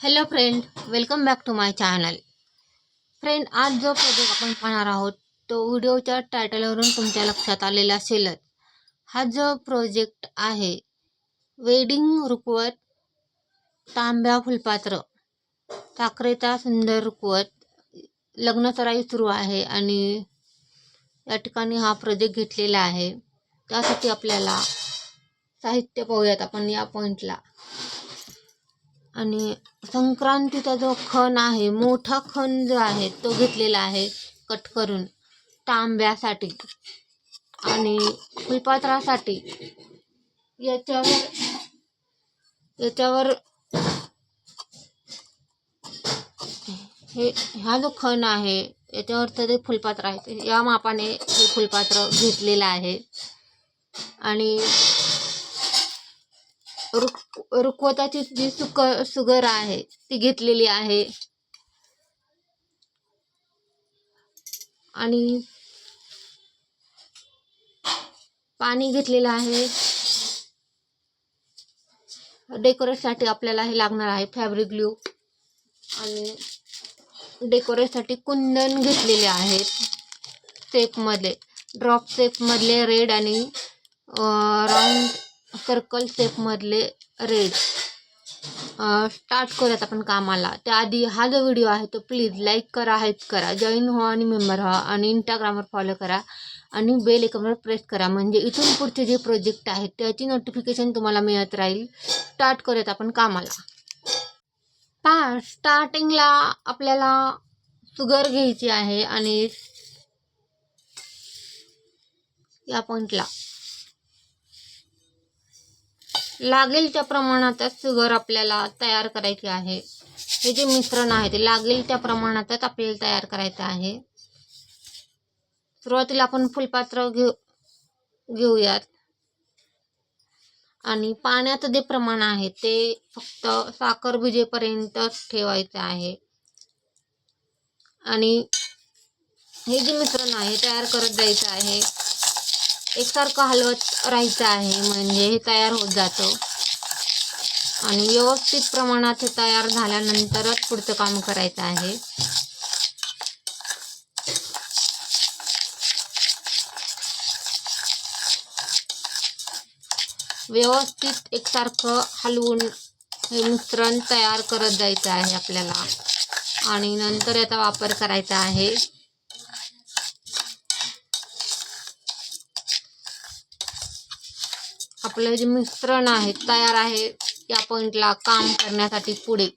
Hello friend, welcome back to my channel. Friend, आज जो project आपण पाहणार आहोत तो व्हिडिओच्या टायटलवरून तुमच्या लक्षात आलेला असेलच. हा जो प्रोजेक्ट आहे वेडिंग रुखवत तांब्या फुलपात्र साखरेचा सुंदर रुखवत लग्नसराई सुरू आहे आणि या ठिकाणी हा प्रोजेक्ट घेतलेला आहे. त्यासाठी आपल्याला साहित्य पाहूयात आपण या पॉईंटला. आणि संक्रांतीचा जो खण आहे, मोठा खण जो आहे तो घेतलेला आहे कट करून तांब्यासाठी आणि फुलपात्रासाठी. याच्यावर हा जो खण आहे याच्यावर ते फुलपात्र आहे, या मापाने हे फुलपात्र घेतलेलं आहे. आणि रुखवताची जी सुगर आहे ती घेतलेली आहे. आणि पाणी घेतलेलं आहे. डेकोरेटसाठी आपल्याला हे लागणार आहे फॅब्रिक ग्लू. आणि डेकोरेटसाठी कुंदन घेतलेले आहेत शेपमधले, ड्रॉप शेपमधले रेड आणि राऊंड सर्कल शेपमधले रेड. स्टार्ट करूयात आपण कामाला. त्याआधी हा जो व्हिडिओ आहे तो प्लीज लाईक करा, हाईप करा, जॉईन व्हा आणि मेंबर व्हा आणि इंस्टाग्रामवर फॉलो करा आणि बेल आयकॉनवर प्रेस करा, म्हणजे इथून पुढचे जे प्रोजेक्ट आहेत त्याची नोटिफिकेशन तुम्हाला मिळत राहील. स्टार्ट करूयात आपण कामाला. स्टार्टिंगला आपल्याला सुगर घ्यायची आहे आणि या पॉइंटला लागेल त्या प्रमाणातच शुगर आपल्याला तयार करायची आहे. हे जे मिश्रण आहे ते लागेल त्या प्रमाणातच आपल्याला तयार करायचं आहे. सुरुवातीला आपण फुलपात्र घेऊयात आणि पाण्याचं जे प्रमाण आहे ते फक्त साखर भिजेपर्यंत ठेवायचं आहे. आणि हे जे मिश्रण आहे तयार करत जायचं आहे, एकसारखं हलवत राहायचं आहे, म्हणजे हे तयार होत जातं. आणि व्यवस्थित प्रमाणात हे तयार झाल्यानंतरच पुढचं काम करायचं आहे. व्यवस्थित एकसारखं हलवून हे मिश्रण तयार करत जायचं आहे आपल्याला आणि नंतर याचा वापर करायचा आहे. आपलं जे मिश्रण आहे तयार आहे या पॉइंटला काम करण्यासाठी पुढे.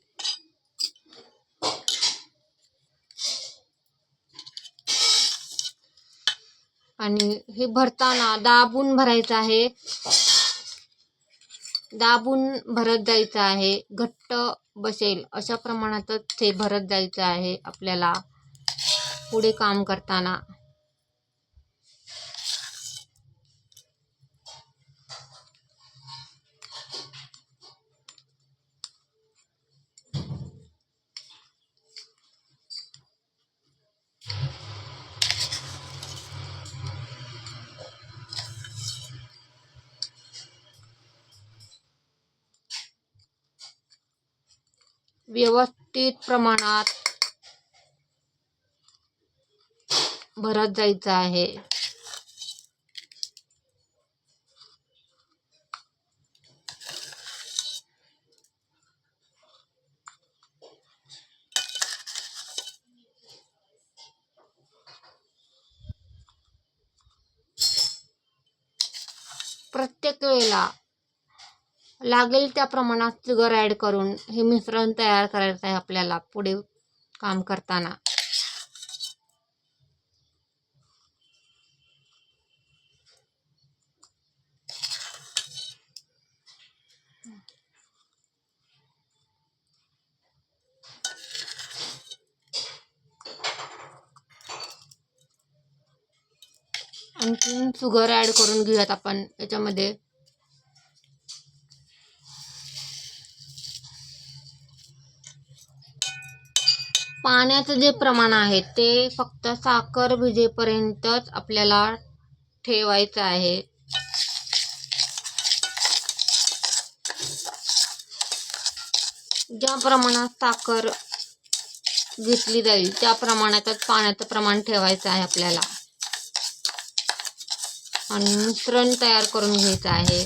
आणि हे भरताना दाबून भरायचं आहे, दाबून भरत जायचं आहे. घट्ट बसेल अशा प्रमाणातच ते भरत जायचं आहे आपल्याला पुढे काम करताना. व्यवस्थित प्रमाणात भरत जायचं आहे. प्रत्येक वेळेला लागेल त्या प्रमाणात शुगर ॲड करून हे मिश्रण तयार करायचं आहे आपल्याला पुढे काम करताना. आणखीन शुगर ॲड करून घेऊयात आपण याच्यामध्ये. पाण्याचं जे प्रमाण आहे ते फक्त साखर भिजेपर्यंतच आपल्याला ठेवायचं आहे. ज्या प्रमाणात साखर घेतली जाईल त्या प्रमाणातच पाण्याचं प्रमाण ठेवायचं आहे आपल्याला आणि मिश्रण तयार करून घ्यायचं आहे.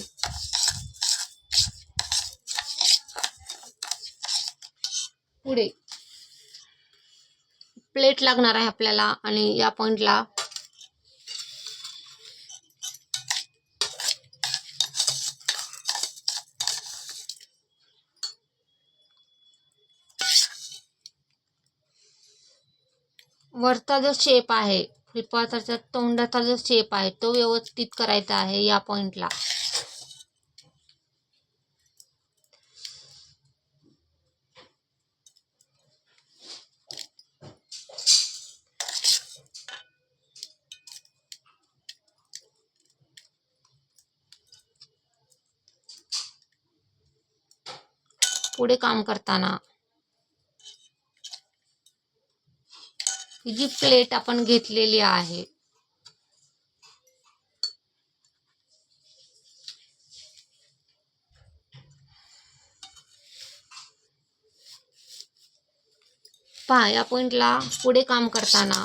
पुढे प्लेट लागणार आहे आपल्याला आणि या पॉइंटला वरचा जो शेप आहे, फुलपात्राच्या तोंडाचा जो शेप आहे तो व्यवस्थित करायचा आहे या पॉइंटला. पुढे काम करताना ही जी प्लेट आपण घेतलेली आहे पहा, या पॉइंटला पुढे काम करताना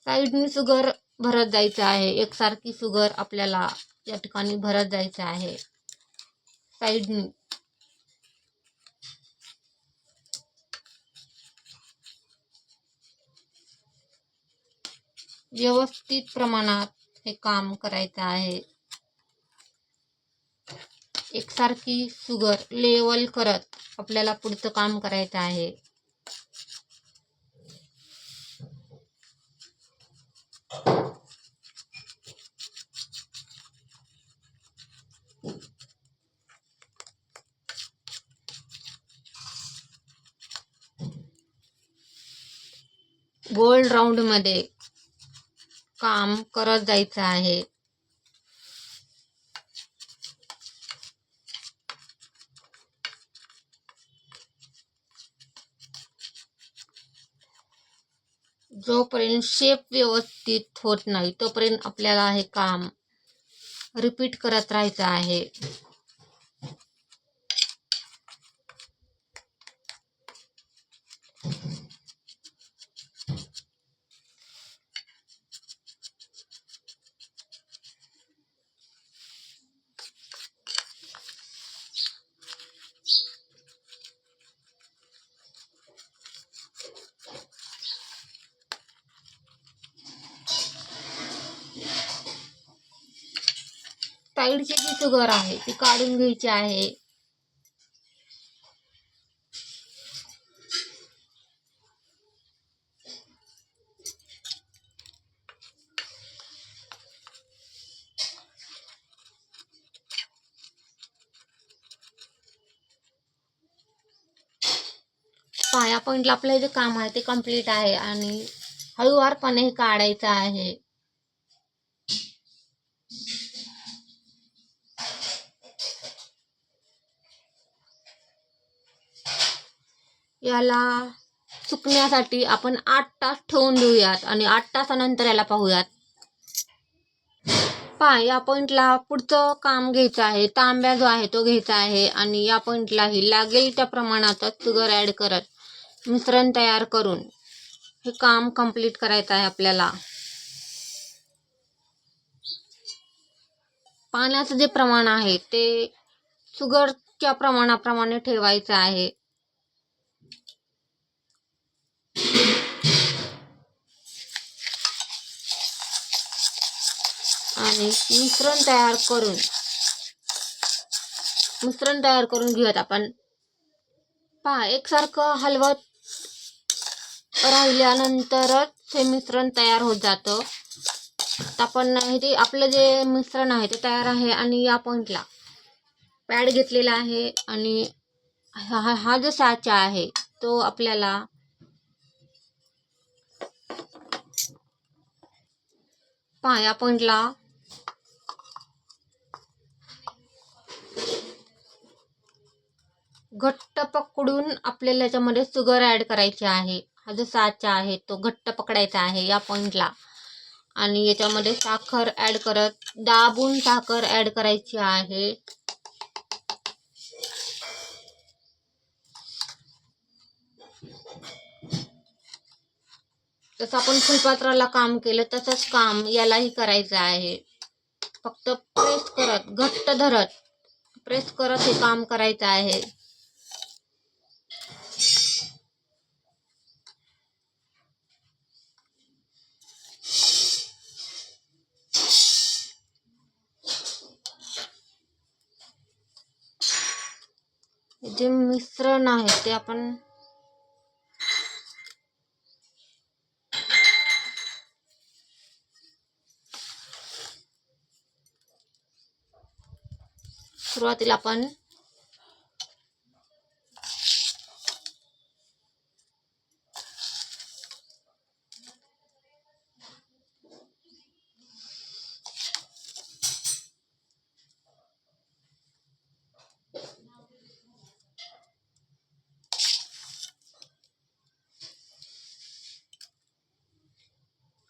साईडनी शुगर भरत जायचं आहे. एकसारखी शुगर आपल्याला या ठिकाणी भरत जायचं आहे. साईडनी व्यवस्थित प्रमाणात हे काम करायचं आहे. एकसारखी शुगर लेवल करत आपल्याला पुढचं काम करायचं आहे. गोल राऊंड मध्ये काम करत जायचं आहे. जोपर्यंत शेप व्यवस्थित होत नाही तोपर्यंत आपल्याला हे काम रिपीट करत राहायचं आहे. साईडची जी शुगर आहे ती काढून घ्यायची आहे. या पॉइंटला आपलं जे काम आहे ते कम्प्लीट आहे आणि हळूवारपणे हे काढायचं आहे. याला सुकण्यासाठी आपण 8 तास ठेवून देऊयात आणि 8 तासानंतर याला पाहूयात. या पॉइंटला पुढचं काम घ्यायचं आहे. तांब्या जो आहे तो घ्यायचा आहे आणि या पॉइंटलाही लागेल त्या प्रमाणातच शुगर ॲड करत मिश्रण तयार करून हे काम कंप्लीट करायचं आहे आपल्याला. पाण्याचं जे प्रमाण आहे ते शुगरच्या प्रमाणाप्रमाणे ठेवायचं आहे. आणि मिश्रण तयार करून घेऊयात आपण. एकसारखं हलवत राहिल्यानंतरच हे मिश्रण तयार होत जातं. आपण हे आपलं जे मिश्रण आहे ते तयार आहे आणि या पॉइंटला पॅड घेतलेला आहे आणि हा जो साचा आहे तो आपल्याला या पॉइंटला घट्ट पकडून आपल्याला याच्यामध्ये शुगर ॲड करायची आहे. हा जो साचा आहे तो घट्ट पकडायचा आहे या पॉइंटला आणि याच्यामध्ये साखर ॲड करत दाबून साखर ॲड करायची आहे. जसं आपण फुलपात्राला काम केलं तसंच काम यालाही करायचं आहे. फक्त प्रेस करत, घट्ट धरत, प्रेस करत हे काम करायचं आहे. जे मिश्रण आहे ते आपण सुरुवातीला आपण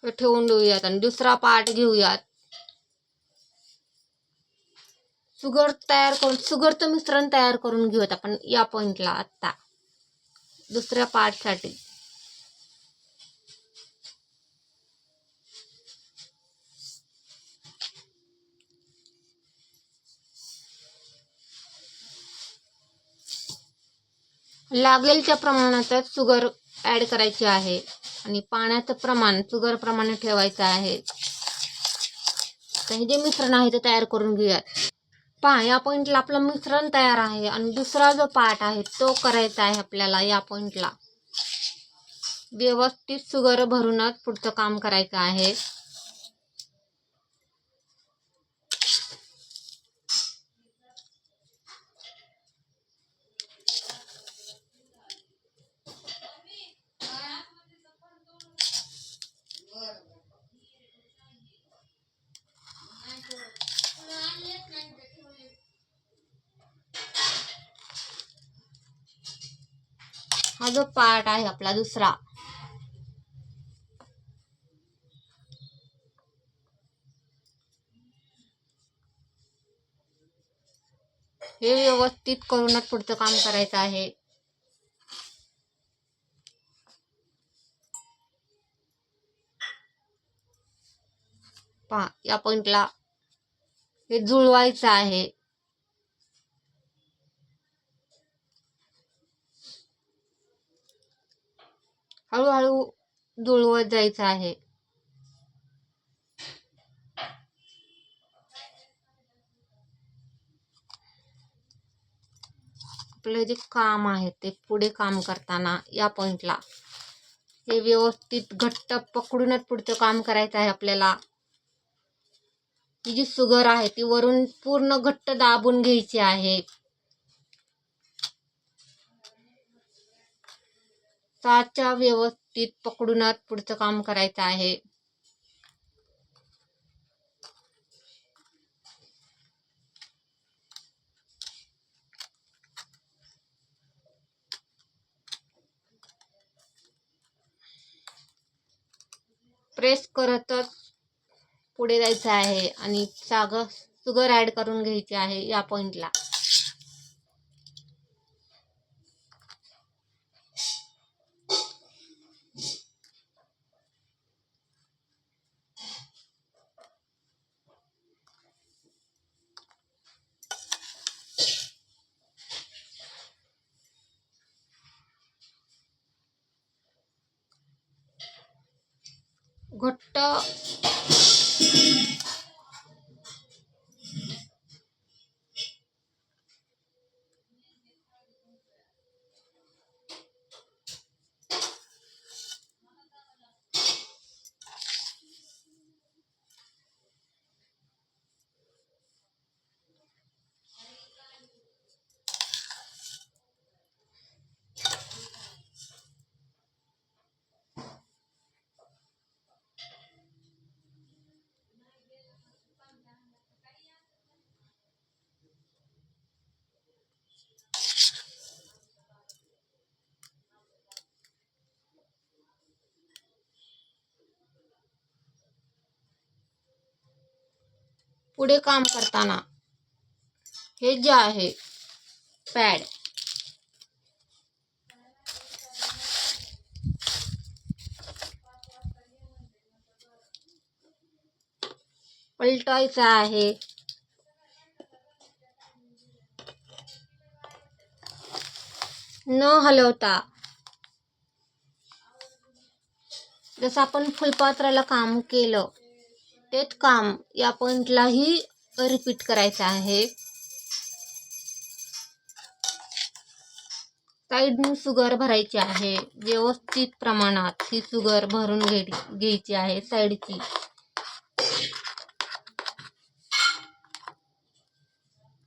हे ठेवून देऊयात आणि दुसरा पार्ट घेऊयात. शुगरचं मिश्रण तयार करून घेऊयात आपण या पॉइंटला. आता दुसऱ्या पार्टसाठी लागेल त्या प्रमाणातच शुगर ॲड करायची आहे आणि पाण्याचं प्रमाण शुगर प्रमाणे ठेवायचं आहे. तर हे जे मिश्रण आहे ते तयार करून घेऊयात. पहा, या पॉइंटला आपलं मिश्रण तयार आहे आणि दुसरा जो पार्ट आहे तो करायचा आहे आपल्याला. या पॉइंटला व्यवस्थित शुगर भरूनच पुढचं काम करायचं आहे. हा जो पार्ट आहे आपला दुसरा, हे व्यवस्थित करूनच पुढचं काम करायचं आहे. पहा, या पॉइंटला हे जुळवायचं आहे. हळूहळू जुळवत जायचं आहे. आपलं जे काम आहे ते पुढे काम करताना या पॉइंटला हे व्यवस्थित घट्ट पकडूनच पुढचं काम करायचं आहे आपल्याला. ही जी शुगर आहे ती वरून पूर्ण घट्ट दाबून घ्यायची आहे. साचा व्यवस्थित पकडूनच पुढचं काम करायचं आहे. प्रेस करतच पुढे जायचं आहे आणि शुगर ॲड करून घ्यायची आहे या पॉइंटला. घट्ट पुढे काम करताना हे जे आहे पॅड पलटायचा आहे. न हलवता. जसं आपण फुलपात्राला काम केलं तेच काम या पॉइंटलाही रिपीट करायचं आहे. साईडने शुगर भरायची आहे. व्यवस्थित प्रमाणात ही शुगर भरून घ्यायची आहे साईडची.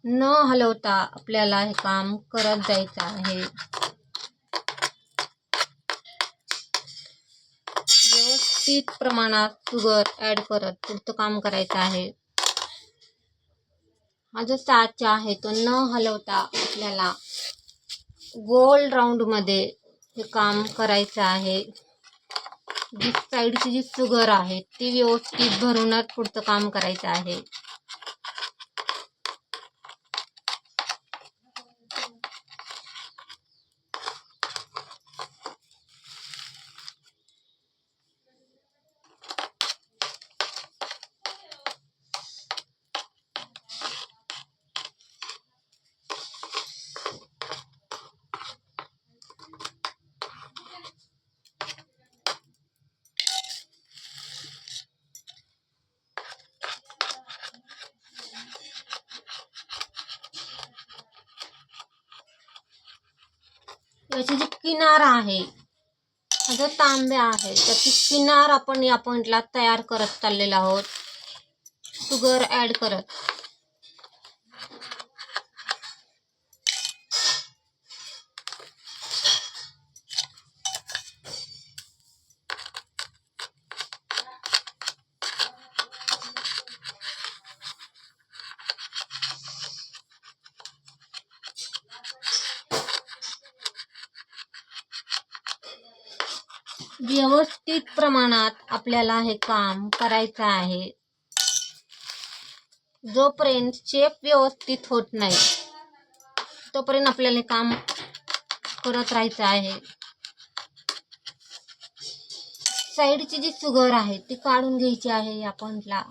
न हलवता आपल्याला हे काम करत जायचं आहे. व्यवस्थित प्रमाणात शुगर ऍड करत पुढचं काम करायचं आहे. हा जो साचा आहे तो न हलवता आपल्याला गोल राऊंड मध्ये हे काम करायचं आहे. जी साईडची जी शुगर आहे ती व्यवस्थित भरूनच पुढचं काम करायचं आहे. याची जी किनार आहे, हा जो तांब्या आहे त्याची किनार आपण या पॉइंटला तयार करत चाललेलो आहोत शुगर ऍड करत. व्यवस्थित प्रमाणात आपल्याला हे काम करायचं आहे. जोपर्यंत शेप व्यवस्थित होत नाही तोपर्यंत आपल्याला हे काम करत राहायचं आहे. साईडची जी शुगर आहे ती काढून घ्यायची आहे या पॉइंटला.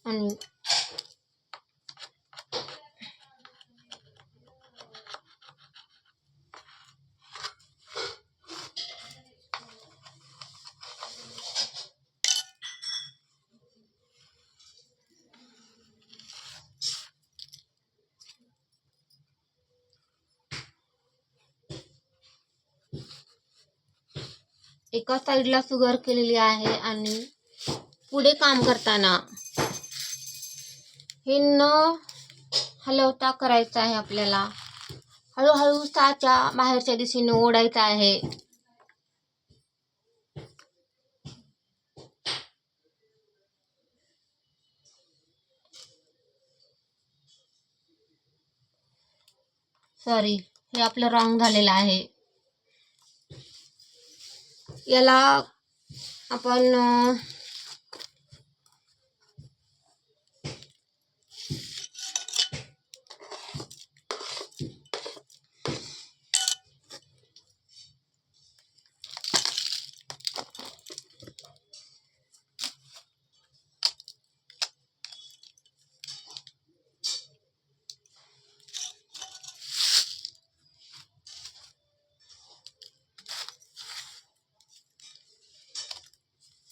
आणि एका साईडला शुगर केलेली आहे आणि पुढे काम करताना हे न हलवता करायचं आहे आपल्याला. हळूहळू साचा बाहेरच्या दिशेने ओढायचा आहे. सॉरी, हे आपलं रॉंग झालेलं आहे. याला आपण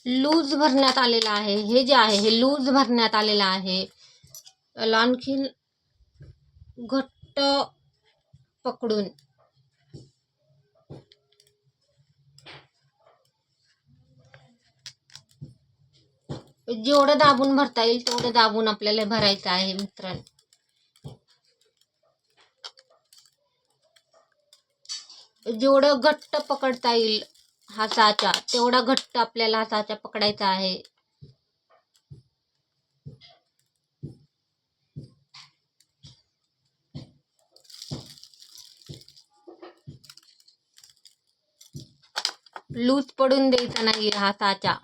लूज भरण्यात आलेलं आहे. हे जे आहे हे लूज भरण्यात आलेलं आहे. त्याला आणखीन घट्ट पकडून जेवढं दाबून भरता येईल तेवढं दाबून आपल्याला भरायचं आहे मित्रांनो. जेवढं घट्ट पकडता येईल हा साचा तेवढा घट्ट आपल्याला हा साचा पकडायचा आहे. लूज पडून द्यायचा नाही हा साचा.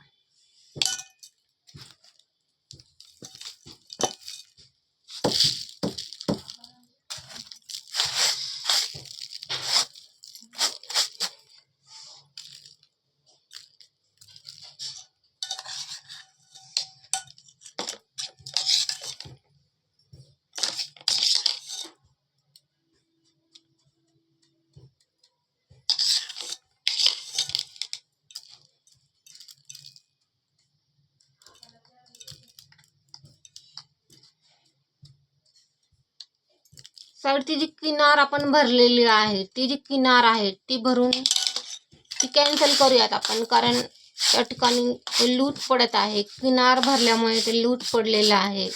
साईडची जी किनार आपण भरलेली आहे, ती जी किनार आहे ती भरून ती कॅन्सल करूयात आपण, कारण त्या ठिकाणी लूट पडत आहे. किनार भरल्यामुळे ते लूट पडलेलं आहे.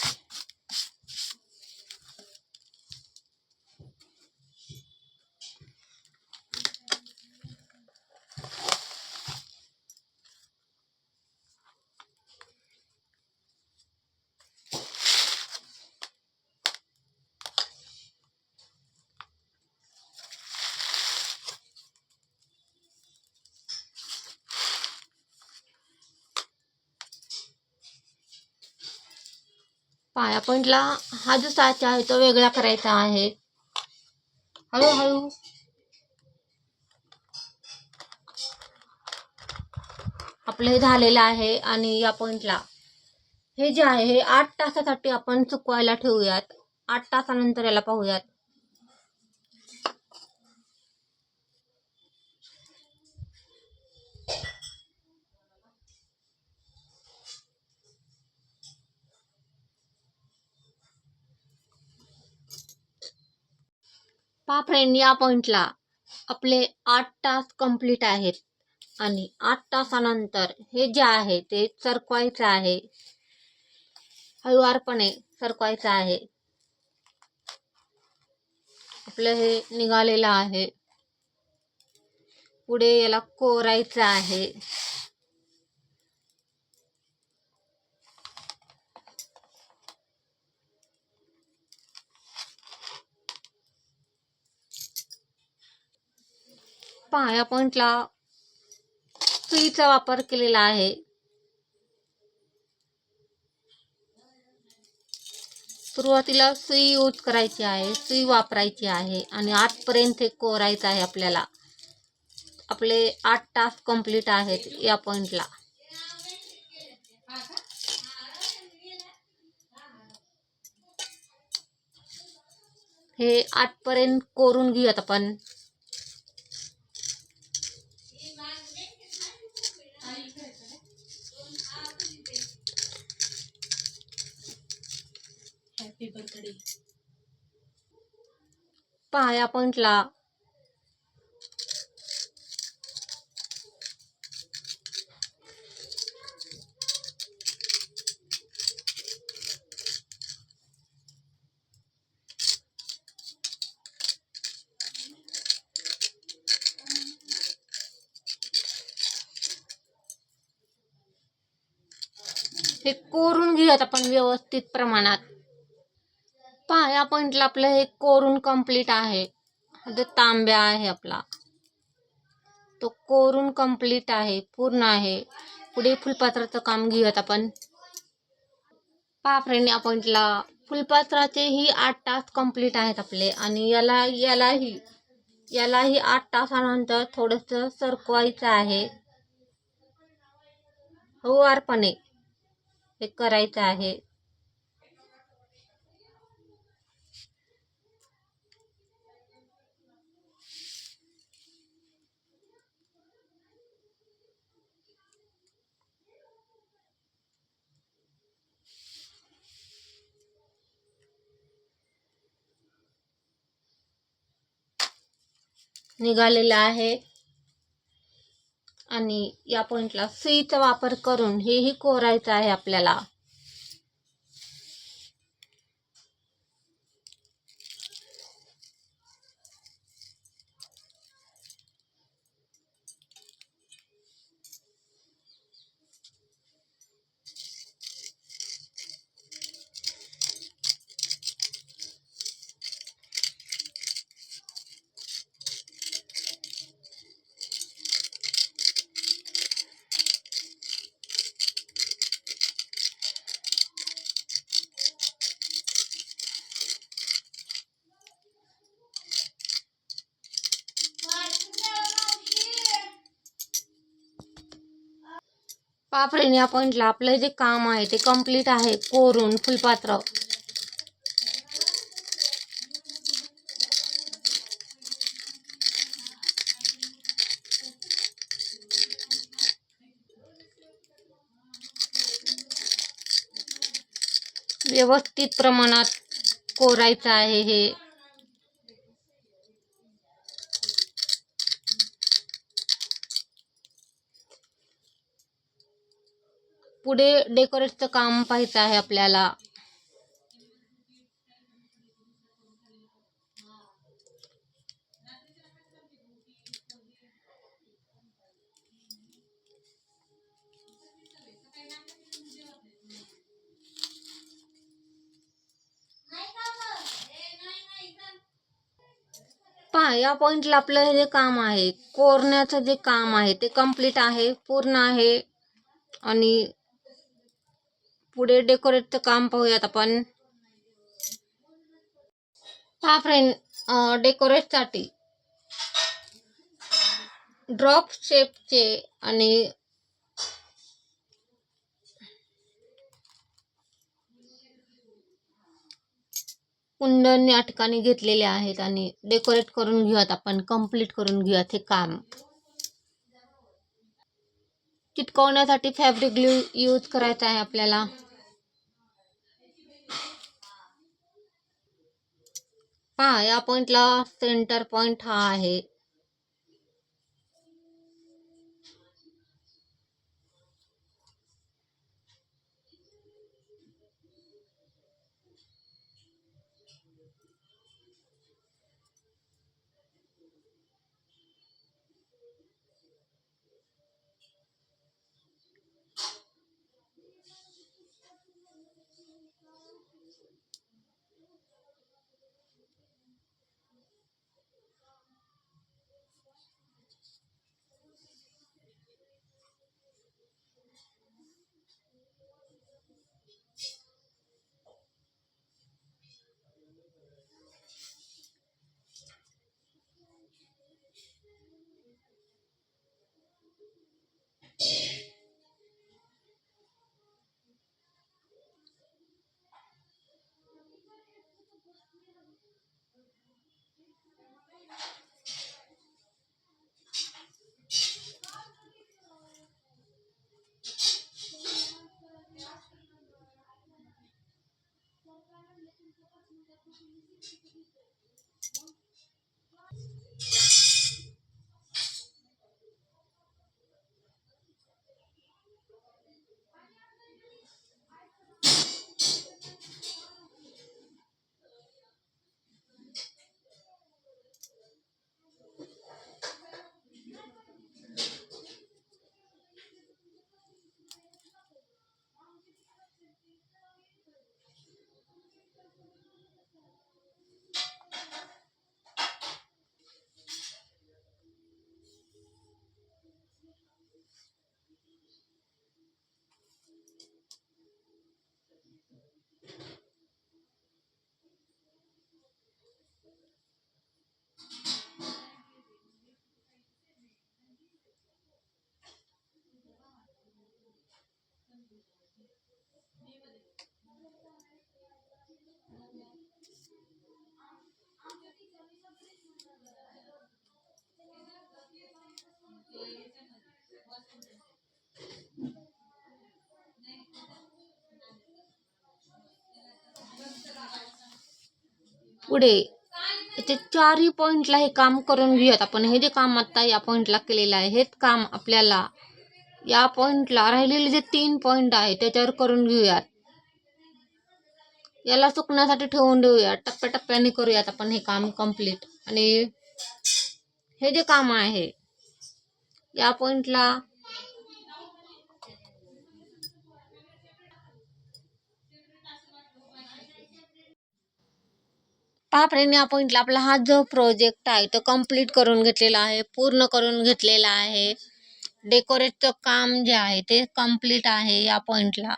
पाया पॉइंटला हा जो साचा आहे तो वेगळा करायचा आहे. हळूहळू आपलं हे झालेलं आहे. आणि या पॉइंटला हे जे आहे हे 8 तासासाठी आपण सुकवायला ठेवूयात. 8 तासानंतर याला पाहूयात. पहा फ्रेंड, या पॉइंटला आपले 8 तास कंप्लीट आहेत. आणि 8 तासानंतर हे जे आहे ते सरकवायचं आहे. हळुवारपणे सरकवायचं आहे. आपलं हे निघालेलं आहे. पुढे याला कोरायचं आहे. पहा, या पॉइंटला सुईचा वापर केलेला आहे. सुरुवातीला सुई यूज करायची आहे, सुई वापरायची आहे आणि आतपर्यंत हे कोरायचं आहे आपल्याला. आपले 8 तास कंप्लीट आहेत या पॉइंटला. हे आतपर्यंत कोरून घेऊयात आपण. पहा, या पॉइंटला हे कोरून घेऊयात आपण व्यवस्थित प्रमाणात. पहा, या पॉइंटला आपलं हे कोरून कंप्लीट आहे. हा जो तांब्या आहे आपला तो कोरून कंप्लीट आहे, पूर्ण आहे. पुढे फुलपात्राचं काम घेऊयात आपण. पहा फ्रेंड, या पॉइंटला फुलपात्राचे ही 8 तास कंप्लीट आहेत आपले. आणि यालाही 8 तासानंतर थोडंसं सरकवायचं आहे. हळुवारपणे हे करायचं आहे. निघालेलं आहे. आणि या पॉइंटला सुईचा वापर करून हेही कोरायचं आहे आपल्याला. पहा फ्रेंड, या पॉइंटला आपलं जे काम आहे ते कंप्लीट आहे. कोरून फुलपात्र व्यवस्थित प्रमाणात कोरायचं आहे. हे पुढे डेकोरेटचं काम पाहायचं आहे आपल्याला. पहा, या पॉइंटला आपलं हे जे काम आहे, कोरण्याचं जे काम आहे ते कंप्लीट आहे, पूर्ण आहे. आणि पुढे डेकोरेटचं काम पाहूयात आपण. पहा फ्रेंड, डेकोरेटसाठी ड्रॉप शेपचे आणि कुंदन या ठिकाणी घेतलेले आहेत आणि डेकोरेट करून घेऊयात आपण, कंप्लीट करून घेऊयात हे काम. चिटकवण्यासाठी फॅब्रिक ग्लू यूज करायचा आहे आपल्याला. पहा, या पॉइंटला सेंटर पॉइंट हा आहे. पुढे इथे चारही पॉइंटला हे काम करून घेऊयात आपण. हे जे काम आता या पॉइंटला केलेलं आहे, हेच काम आपल्याला या पॉइंटला राहिलेले जे 3 पॉइंट आहे त्याच्यावर करून घेऊयात. याला सुकण्यासाठी ठेवून देऊयात. टप्प्याटप्प्याने करूयात आपण हे काम कंप्लीट. आणि हे जे काम आहे या पॉइंटला पहा फ्रेंड, या पॉइंटला आपला हा जो प्रोजेक्ट आहे तो कंप्लीट करून घेतलेला आहे, पूर्ण करून घेतलेला आहे. डेकोरेटचं काम जे आहे ते कंप्लीट आहे या पॉइंटला.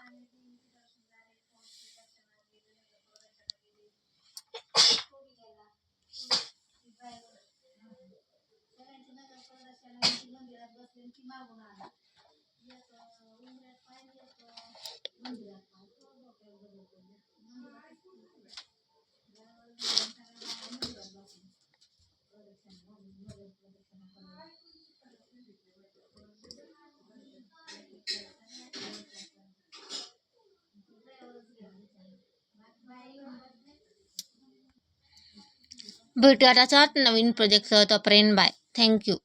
भेटूया त्याच्यात नवीन प्रोजेक्टसह. तोपर्यंत बाय. थँक्यू.